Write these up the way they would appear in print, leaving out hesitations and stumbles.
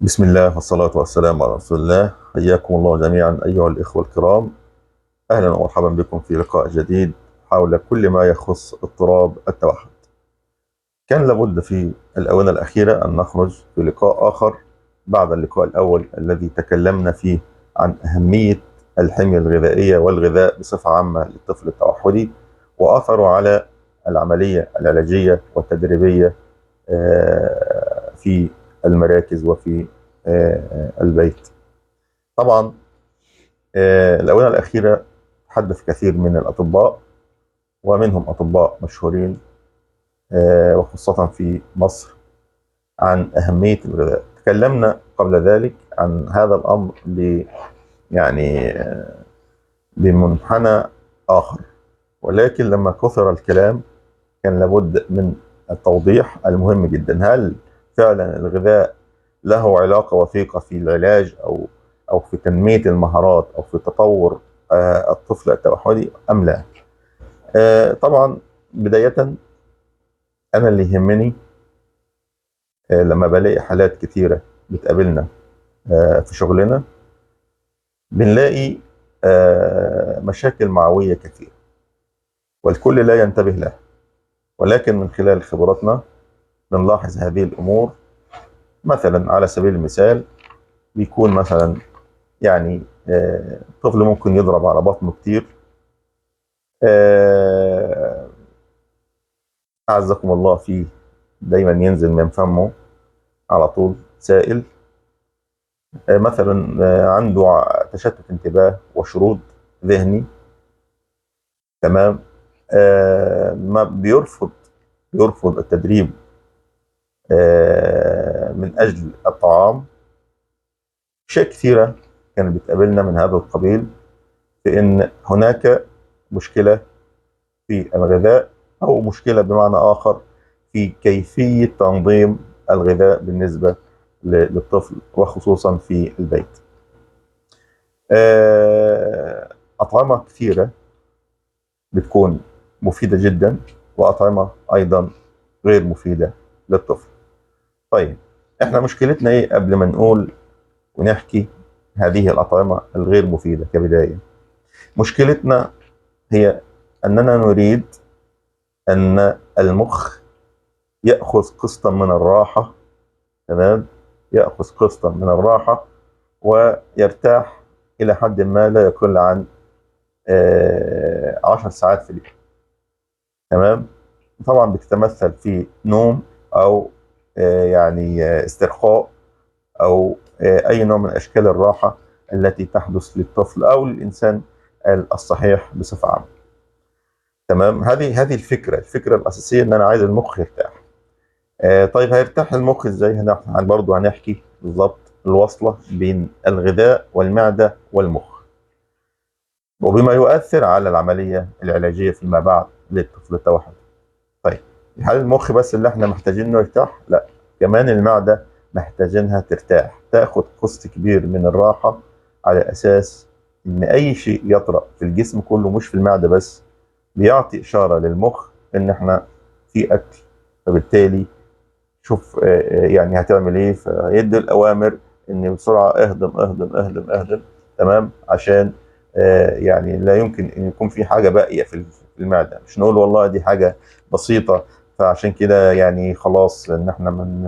بسم الله والصلاة والسلام على رسول الله. حياكم الله جميعا أيها الإخوة الكرام. أهلا ومرحبا بكم في لقاء جديد حول كل ما يخص اضطراب التوحد. كان لابد في الآونة الأخيرة أن نخرج في لقاء آخر بعد اللقاء الأول الذي تكلمنا فيه عن أهمية الحمية الغذائية والغذاء بصفة عامة للطفل التوحدي وأثره على العملية العلاجية والتدريبية في المراكز وفي البيت. طبعا الآونة الأخيرة تحدث كثير من الأطباء ومنهم أطباء مشهورين وخاصة في مصر عن أهمية الغذاء. تكلمنا قبل ذلك عن هذا الأمر يعني بمنحنى آخر، ولكن لما كثر الكلام كان لابد من التوضيح المهم جدا: هل فعلا الغذاء له علاقة وثيقة في العلاج أو في تنمية المهارات أو في تطور الطفل التوحدي أم لا؟ طبعا بداية أنا اللي يهمني لما بلاقي حالات كثيرة بتقابلنا في شغلنا بنلاقي مشاكل معوية كثيرة والكل لا ينتبه لها، ولكن من خلال خبراتنا بنلاحظ هذه الأمور. مثلا على سبيل المثال بيكون مثلا يعني طفل ممكن يضرب على بطنه كتير، أعزكم الله فيه دايما ينزل من فمه على طول سائل. مثلا عنده تشتت انتباه وشرود ذهني. تمام. ما بيرفض التدريب من أجل الطعام. أشياء كثيرة كانت بتقابلنا من هذا القبيل، في إن هناك مشكلة في الغذاء أو مشكلة بمعنى آخر في كيفية تنظيم الغذاء بالنسبة للطفل وخصوصا في البيت. أطعمة كثيرة بتكون مفيدة جدا وأطعمة أيضا غير مفيدة للطفل. طيب احنا مشكلتنا ايه قبل ما نقول ونحكي هذه الأطعمة الغير مفيدة؟ كبداية مشكلتنا هي أننا نريد أن المخ يأخذ قسطا من الراحة. تمام. يأخذ قسطا من الراحة ويرتاح إلى حد ما لا يقل عن 10 ساعات في اليوم. تمام. طبعا بتتمثل في نوم أو يعني استرخاء أو أي نوع من أشكال الراحة التي تحدث للطفل أو للإنسان الصحيح بصفة عامة. تمام. هذه الفكرة الأساسية إن أنا عايز المخ يرتاح. طيب هيرتاح المخ ازاي؟ برضه هنحكي بالظبط الوصلة بين الغذاء والمعدة والمخ وبما يؤثر على العملية العلاجية فيما بعد للطفل التوحد. طيب هل المخ بس اللي احنا محتاجين انه يرتاح؟ لا، كمان المعدة محتاجينها ترتاح، تاخد قسط كبير من الراحة، على اساس ان اي شيء يطرأ في الجسم كله مش في المعدة بس بيعطي اشارة للمخ ان احنا في اكل. فبالتالي شوف يعني هتعمل ايه، فيدي الاوامر ان بسرعه اهضم اهضم اهضم اهضم. تمام. عشان يعني لا يمكن ان يكون في حاجه باقيه في المعده، مش نقول والله دي حاجه بسيطه فعشان كده يعني خلاص ان احنا من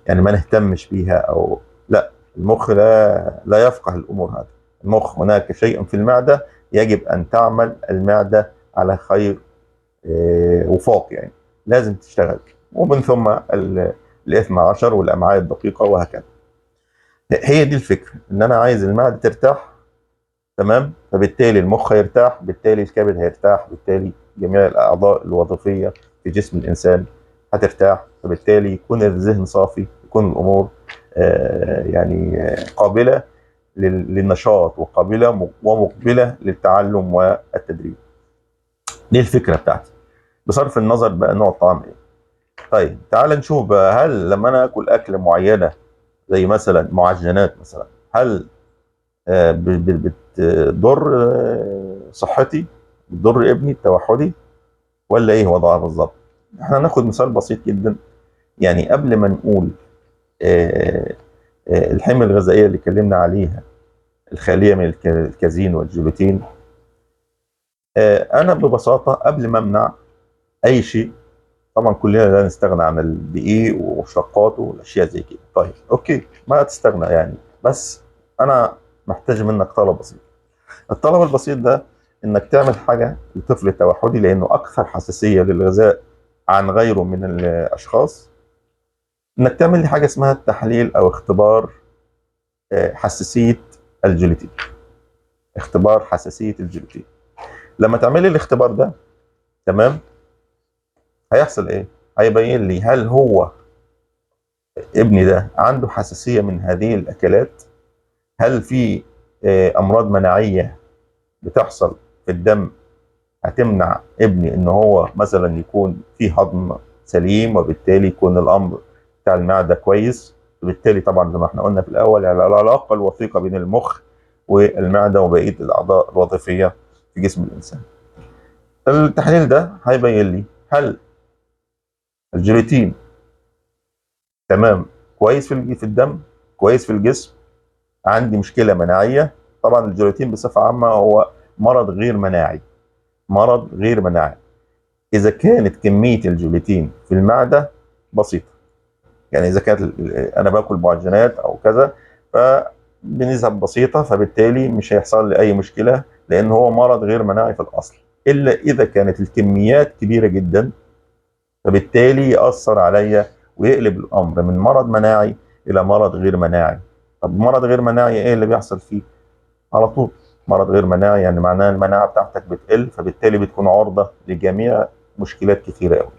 يعني ما نهتمش بيها او لا. المخ لا يفقه الامور هذه. المخ هناك شيء في المعده يجب ان تعمل المعده على خير وفاق، يعني لازم تشتغل، ومن ثم الاثنى عشر والامعاء الدقيقه وهكذا. هي دي الفكره، ان انا عايز المعده ترتاح. تمام. فبالتالي المخ هيرتاح، بالتالي الكبد هيرتاح، بالتالي جميع الاعضاء الوظيفيه في جسم الانسان هترتاح، فبالتالي يكون الذهن صافي، يكون الامور يعني قابله للنشاط وقابله ومقبله للتعلم والتدريب. دي الفكره بتاعتي، بصرف النظر بقى نوع الطعام ايه. طيب تعال نشوف بقى، هل لما انا اكل اكله معينه زي مثلا معجنات مثلا، هل بتضر صحتي، بتضر ابني التوحدي، ولا ايه وضعها بالظبط؟ احنا هناخد مثال بسيط جدا. يعني قبل ما نقول آه، الحمية الغذائية اللي اتكلمنا عليها الخالية من الكازين والجلوتين. أنا ببساطة قبل ما أمنع أي شيء، طبعا كلنا لا نستغنى عن الدقيق ومشتقاته والأشياء زي كده. طيب أوكي، ما تستغنى يعني، بس أنا محتاج منك طلب بسيط. الطلب البسيط ده إنك تعمل حاجة لطفل التوحدي لأنه أكثر حساسية للغذاء عن غيره من الأشخاص، إنك تعمل لي حاجة اسمها تحليل أو اختبار حساسية الجلوتين. اختبار حساسية الجلوتين. لما تعملي الاختبار ده، تمام، هيحصل ايه؟ هيبين لي هل هو ابني ده عنده حساسية من هذه الأكلات، هل في أمراض مناعية بتحصل في الدم هتمنع ابني ان هو مثلا يكون في هضم سليم، وبالتالي يكون الامر بتاع المعده كويس. وبالتالي طبعا زي ما احنا قلنا في الاول، يعني العلاقه الوثيقه بين المخ والمعده وبقيه الاعضاء الوظيفيه في جسم الانسان. التحليل ده هيبين لي هل الجيلاتين تمام، كويس في الدم، كويس في الجسم، عندي مشكله مناعيه. طبعا الجيلاتين بصفه عامه هو مرض غير مناعي. مرض غير مناعي اذا كانت كميه الجيلاتين في المعده بسيطه. يعني اذا كانت انا باكل معجنات او كذا فبنسب بسيطه، فبالتالي مش هيحصل لي اي مشكله، لان هو مرض غير مناعي في الاصل. الا اذا كانت الكميات كبيره جدا، فبالتالي ياثر عليا ويقلب الامر من مرض مناعي الى مرض غير مناعي. طب مرض غير مناعي ايه اللي بيحصل فيه؟ على طول مرض غير مناعي يعني معناه المناعه بتاعتك بتقل، فبالتالي بتكون عرضه لجميع مشكلات كثيره قوي.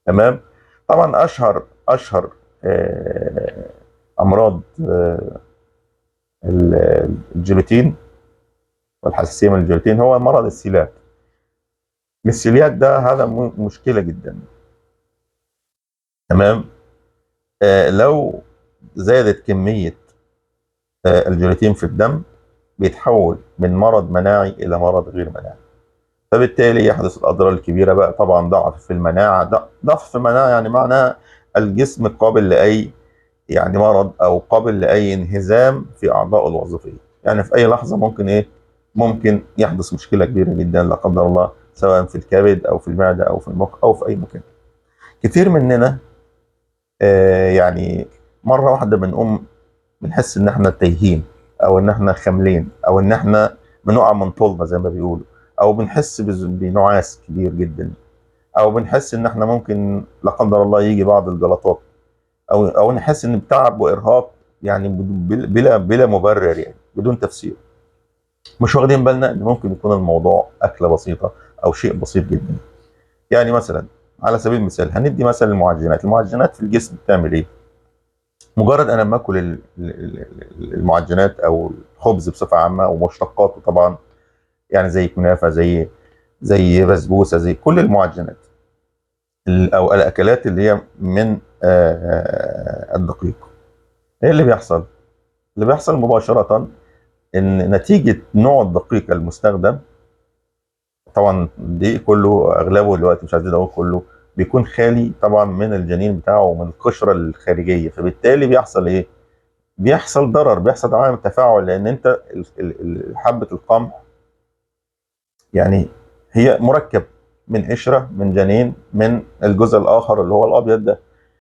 تمام. طبعا اشهر امراض الجلوتين والحساسيه من الجلوتين هو مرض السيلات. السيلياك ده هذا مشكله جدا. تمام. لو زادت كميه الجلوتين في الدم، بيتحول من مرض مناعي الى مرض غير مناعي، فبالتالي يحدث الاضرار الكبيره بقى. طبعا ضعف في المناعه. ضعف في المناعه يعني معناها الجسم قابل لاي يعني مرض، او قابل لاي انهزام في اعضائه الوظيفيه. يعني في اي لحظه ممكن ايه؟ ممكن يحدث مشكله كبيره جدا لا قدر الله، سواء في الكبد او في المعده او في المخ او في اي مكان. كتير مننا يعني مره واحده بنقوم بنحس ان احنا تايهين، او ان احنا خاملين، او ان احنا بنقع من طولنا زي ما بيقولوا، او بنحس بنعاس كبير جدا، او بنحس ان احنا ممكن لا قدر الله يجي بعض الجلطات، او نحس ان بتعب وارهاق، يعني بلا مبرر، يعني بدون تفسير. مش واخدين بالنا ان ممكن يكون الموضوع اكله بسيطه او شيء بسيط جدا. يعني مثلا على سبيل المثال هندي مثلا المعجنات في الجسم بتعمل ايه؟ مجرد انا لما اكل المعجنات او الخبز بصفه عامه ومشتقاته طبعا، يعني زي كنافه، زي بسبوسه، زي كل المعجنات او الاكلات اللي هي من الدقيق، ايه اللي بيحصل؟ اللي بيحصل مباشره ان نتيجه نوع الدقيق المستخدم، طبعا الدقيق كله اغلبه دلوقتي، مش عايزين اقول كله، بيكون خالي طبعا من الجنين بتاعه ومن القشره الخارجيه، فبالتالي بيحصل ايه؟ بيحصل ضرر، بيحصل عامل تفاعل، لان انت حبه القمح يعني هي مركب من قشره من جنين من الجزء الاخر اللي هو الابيض ده.